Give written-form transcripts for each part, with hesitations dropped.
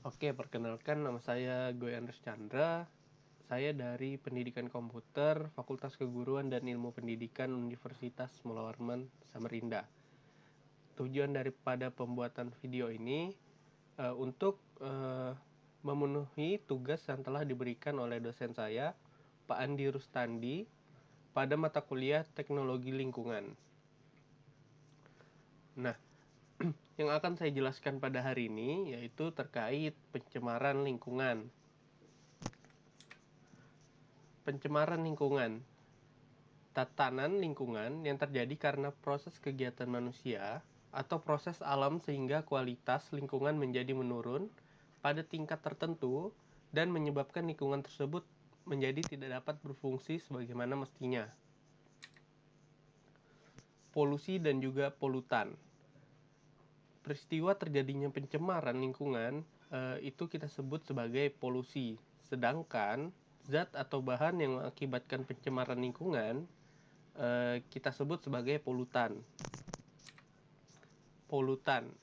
Oke, perkenalkan nama saya Goy Andres Chandra. Saya dari Pendidikan Komputer, Fakultas Keguruan dan Ilmu Pendidikan Universitas Mula Warman, Samarinda. Tujuan daripada pembuatan video ini untuk memenuhi tugas yang telah diberikan oleh dosen saya, Pak Andi Rustandi, pada mata kuliah Teknologi Lingkungan. Nah, yang akan saya jelaskan pada hari ini yaitu terkait pencemaran lingkungan. Pencemaran lingkungan, tatanan lingkungan yang terjadi karena proses kegiatan manusia atau proses alam sehingga kualitas lingkungan menjadi menurun pada tingkat tertentu dan menyebabkan lingkungan tersebut menjadi tidak dapat berfungsi sebagaimana mestinya. Polusi dan juga polutan. Peristiwa terjadinya pencemaran lingkungan itu kita sebut sebagai polusi. Sedangkan zat atau bahan yang mengakibatkan pencemaran lingkungan kita sebut sebagai polutan. Polutan.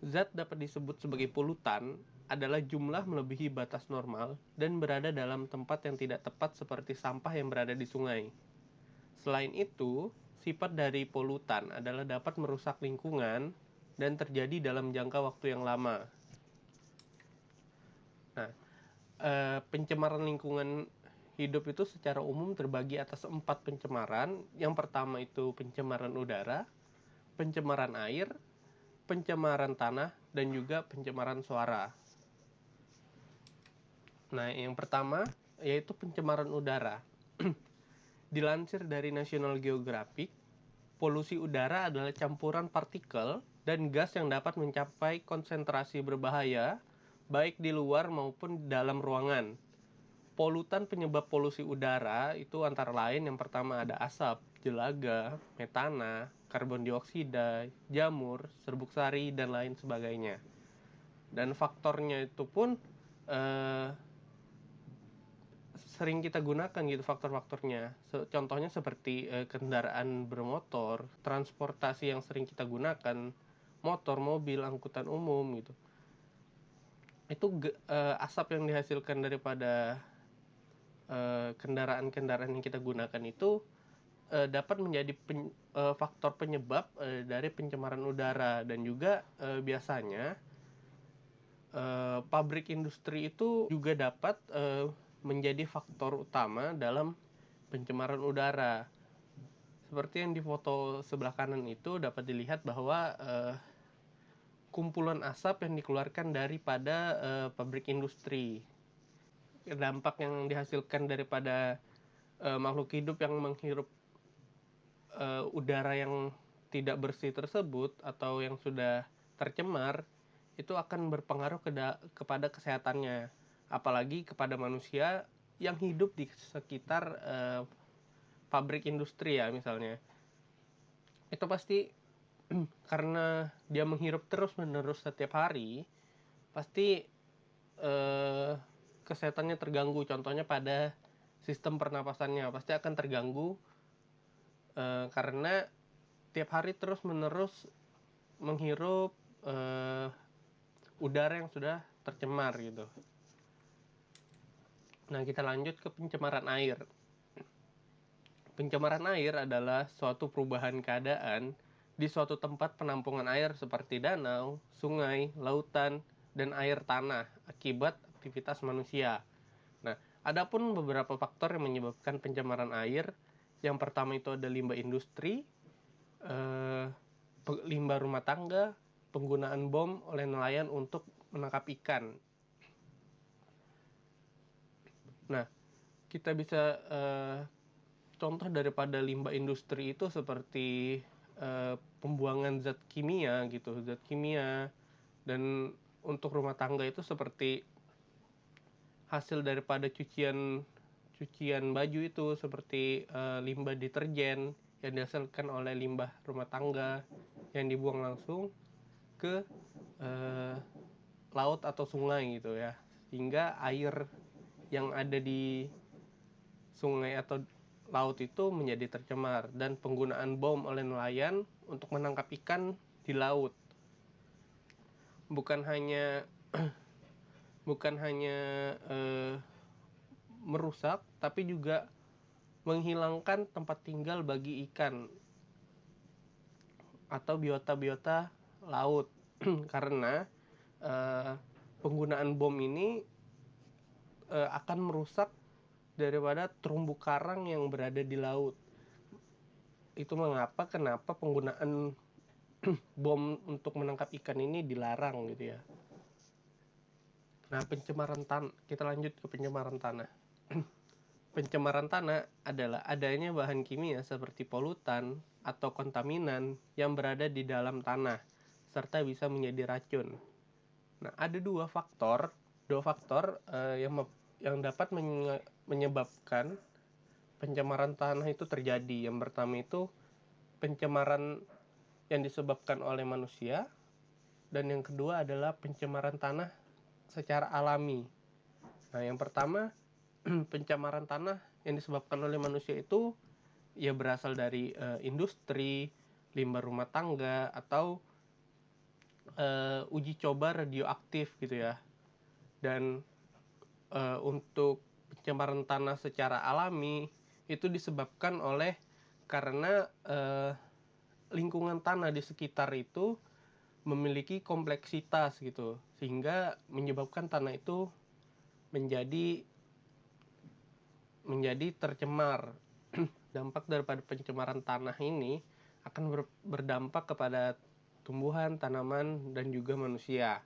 Zat dapat disebut sebagai polutan adalah jumlah melebihi batas normal dan berada dalam tempat yang tidak tepat seperti sampah yang berada di sungai. Selain itu, sifat dari polutan adalah dapat merusak lingkungan dan terjadi dalam jangka waktu yang lama. Nah, pencemaran lingkungan hidup itu secara umum terbagi atas 4 pencemaran. Yang pertama itu pencemaran udara, pencemaran air, pencemaran tanah, dan juga pencemaran suara. Nah, yang pertama yaitu pencemaran udara. Dilansir dari National Geographic, polusi udara adalah campuran partikel dan gas yang dapat mencapai konsentrasi berbahaya baik di luar maupun dalam ruangan. Polutan penyebab polusi udara itu antara lain yang pertama ada asap, jelaga, metana, karbon dioksida, jamur, serbuk sari, dan lain sebagainya. Dan faktornya itu pun sering kita gunakan gitu faktor-faktornya. Contohnya seperti kendaraan bermotor, transportasi yang sering kita gunakan, motor, mobil, angkutan umum gitu. Itu asap yang dihasilkan daripada kendaraan-kendaraan yang kita gunakan itu dapat menjadi faktor penyebab dari pencemaran udara. Dan juga biasanya pabrik industri itu juga dapat menjadi faktor utama dalam pencemaran udara. Seperti yang di foto sebelah kanan itu dapat dilihat bahwa kumpulan asap yang dikeluarkan daripada pabrik industri. Dampak yang dihasilkan daripada makhluk hidup yang menghirup udara yang tidak bersih tersebut atau yang sudah tercemar itu akan berpengaruh kepada kesehatannya, apalagi kepada manusia yang hidup di sekitar pabrik industri ya misalnya. Itu pasti karena dia menghirup terus-menerus setiap hari, pasti kesehatannya terganggu. Contohnya pada sistem pernapasannya pasti akan terganggu karena tiap hari terus-menerus menghirup udara yang sudah tercemar gitu. Nah, kita lanjut ke pencemaran air. Pencemaran air adalah suatu perubahan keadaan di suatu tempat penampungan air seperti danau, sungai, lautan, dan air tanah akibat aktivitas manusia. Nah, ada pun beberapa faktor yang menyebabkan pencemaran air. Yang pertama itu ada limbah industri, limbah rumah tangga, penggunaan bom oleh nelayan untuk menangkap ikan. Nah, kita bisa contoh daripada limbah industri itu seperti pembuangan zat kimia gitu, zat kimia. Dan untuk rumah tangga itu seperti hasil daripada cucian baju itu seperti limbah deterjen yang dihasilkan oleh limbah rumah tangga yang dibuang langsung ke laut atau sungai gitu ya, sehingga air yang ada di sungai atau laut itu menjadi tercemar. Dan penggunaan bom oleh nelayan untuk menangkap ikan di laut. bukan hanya bukan hanya merusak, tapi juga menghilangkan tempat tinggal bagi ikan atau biota-biota laut. Karena penggunaan bom ini akan merusak daripada terumbu karang yang berada di laut. Itu kenapa penggunaan bom untuk menangkap ikan ini dilarang gitu ya. Nah, kita lanjut ke pencemaran tanah. Pencemaran tanah adalah adanya bahan kimia seperti polutan atau kontaminan yang berada di dalam tanah serta bisa menjadi racun. Nah, ada dua faktor yang dapat menyebabkan pencemaran tanah itu terjadi. Yang pertama itu pencemaran yang disebabkan oleh manusia, dan yang kedua adalah pencemaran tanah secara alami. Nah, yang pertama, pencemaran tanah yang disebabkan oleh manusia itu ya berasal dari industri, limbah rumah tangga, atau uji coba radioaktif gitu ya. Dan untuk pencemaran tanah secara alami itu disebabkan karena lingkungan tanah di sekitar itu memiliki kompleksitas gitu, sehingga menyebabkan tanah itu menjadi tercemar. Dampak daripada pencemaran tanah ini akan berdampak kepada tumbuhan, tanaman, dan juga manusia.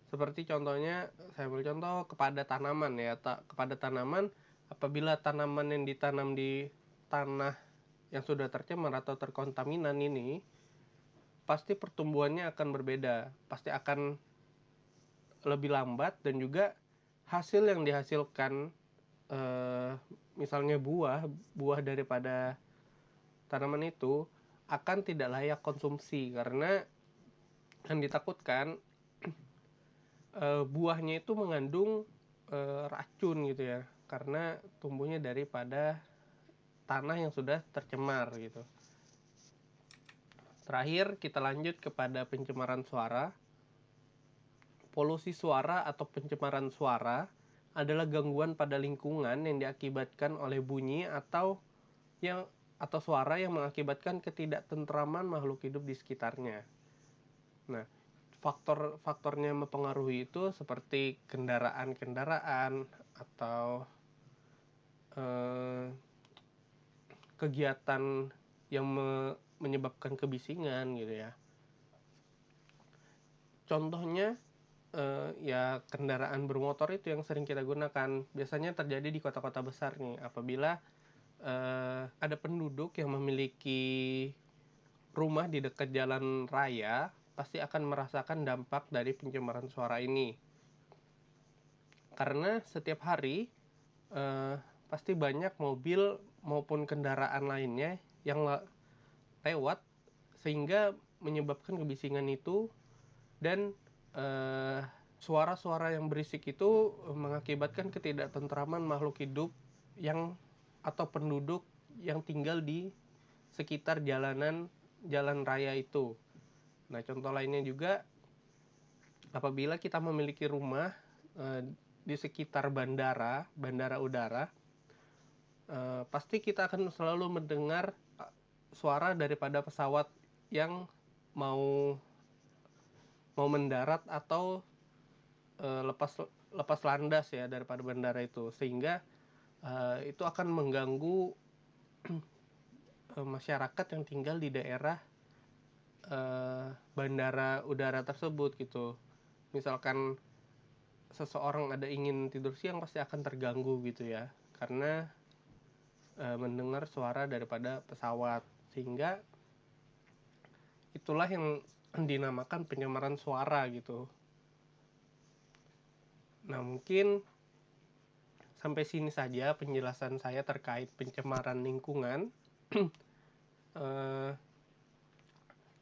Seperti contohnya, saya ambil contoh kepada tanaman ya. Kepada tanaman, apabila tanaman yang ditanam di tanah yang sudah tercemar atau terkontaminan ini, pasti pertumbuhannya akan berbeda. Pasti akan lebih lambat, dan juga hasil yang dihasilkan, misalnya buah daripada tanaman itu akan tidak layak konsumsi, karena yang ditakutkan buahnya itu mengandung racun gitu ya, karena tumbuhnya daripada tanah yang sudah tercemar gitu. Terakhir, kita lanjut kepada pencemaran suara. Polusi suara atau pencemaran suara adalah gangguan pada lingkungan yang diakibatkan oleh bunyi atau suara yang mengakibatkan ketidaktentraman makhluk hidup di sekitarnya. Nah, faktornya yang mempengaruhi itu seperti kendaraan atau kegiatan yang menyebabkan kebisingan gitu ya. Contohnya ya kendaraan bermotor itu yang sering kita gunakan. Biasanya terjadi di kota-kota besar nih, apabila ada penduduk yang memiliki rumah di dekat jalan raya, pasti akan merasakan dampak dari pencemaran suara ini. Karena setiap hari pasti banyak mobil maupun kendaraan lainnya yang lewat, sehingga menyebabkan kebisingan itu, dan suara-suara yang berisik itu mengakibatkan ketidaktentraman makhluk hidup atau penduduk yang tinggal di sekitar jalan raya itu. Nah, contoh lainnya juga, apabila kita memiliki rumah di sekitar bandara udara, pasti kita akan selalu mendengar suara daripada pesawat yang mau mendarat atau lepas landas ya daripada bandara itu, sehingga itu akan mengganggu masyarakat yang tinggal di daerah bandara udara tersebut gitu. Misalkan seseorang ingin tidur siang, pasti akan terganggu gitu ya, karena mendengar suara daripada pesawat, sehingga itulah yang dinamakan pencemaran suara gitu. Nah, mungkin sampai sini saja penjelasan saya terkait pencemaran lingkungan.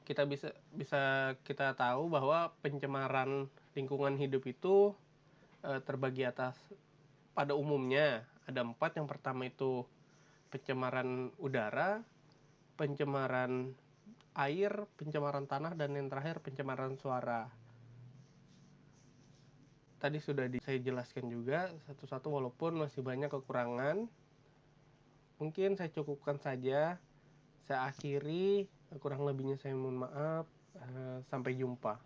Kita bisa kita tahu bahwa pencemaran lingkungan hidup itu terbagi pada umumnya ada 4. Yang pertama itu pencemaran udara, pencemaran air, pencemaran tanah, dan yang terakhir pencemaran suara. tadi sudah saya jelaskan juga satu-satu walaupun masih banyak kekurangan. Mungkin saya cukupkan saja. Saya akhiri, kurang lebihnya saya mohon maaf. Sampai jumpa.